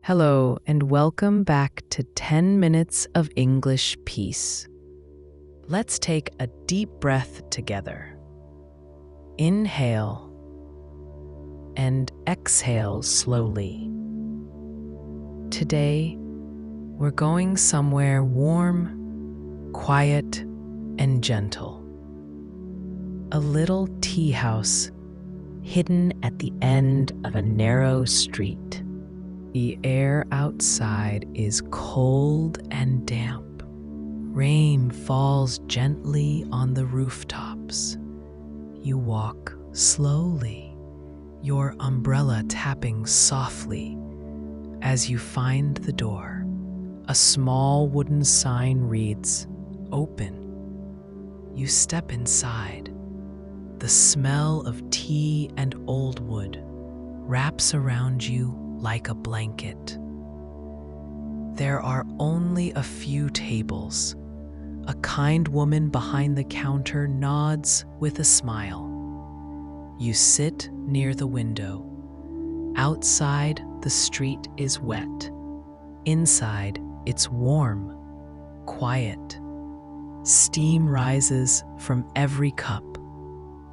Hello, and welcome back to 10 Minutes of English Peace. Let's take a deep breath together. Inhale and exhale slowly. Today, we're going somewhere warm, quiet, and gentle. A little tea house hidden at the end of a narrow street. The air outside is cold and damp. Rain falls gently on the rooftops. You walk slowly, your umbrella tapping softly. As you find the door, a small wooden sign reads, "Open." You step inside. The smell of tea and old wood wraps around you like a blanket. There are only a few tables. A kind woman behind the counter nods with a smile. You sit near the window. Outside, the street is wet. Inside, it's warm, quiet. Steam rises from every cup.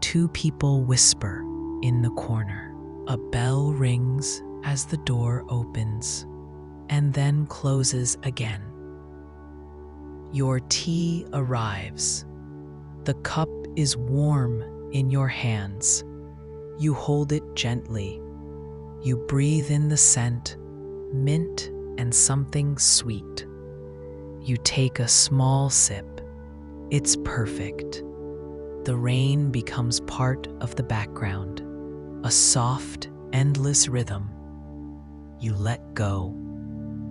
Two people whisper in the corner. A bell rings as the door opens and then closes again. Your tea arrives. The cup is warm in your hands. You hold it gently. You breathe in the scent, mint and something sweet. You take a small sip. It's perfect. The rain becomes part of the background, a soft, endless rhythm. You let go.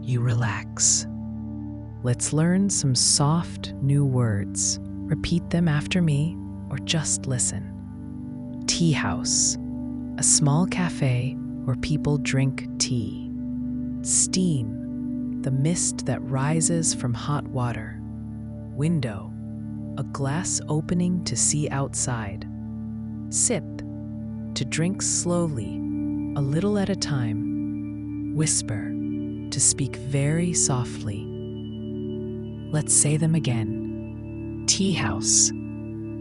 You relax. Let's learn some soft new words. Repeat them after me or just listen. Tea house, a small cafe where people drink tea. Steam, the mist that rises from hot water. Window, a glass opening to see outside. Sip, to drink slowly, a little at a time. Whisper, to speak very softly. Let's say them again. Tea house,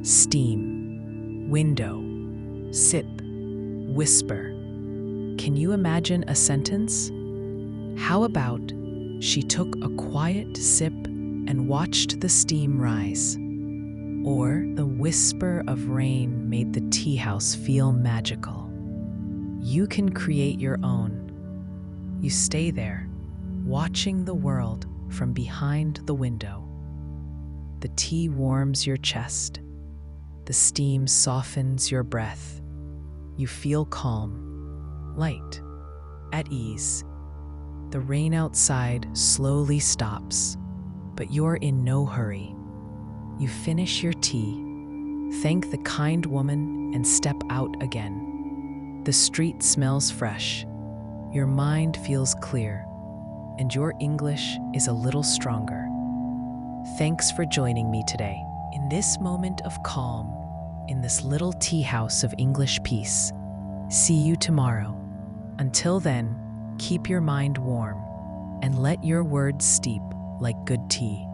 steam, window, sip, whisper. Can you imagine a sentence? How about, she took a quiet sip and watched the steam rise? Or the whisper of rain made the tea house feel magical. You can create your own. You stay there, watching the world from behind the window. The tea warms your chest. The steam softens your breath. You feel calm, light, at ease. The rain outside slowly stops, but you're in no hurry. You finish your tea, thank the kind woman, and step out again. The street smells fresh. Your mind feels clear, and your English is a little stronger. Thanks for joining me today. In this moment of calm, in this little tea house of English peace. See you tomorrow. Until then, keep your mind warm and let your words steep like good tea.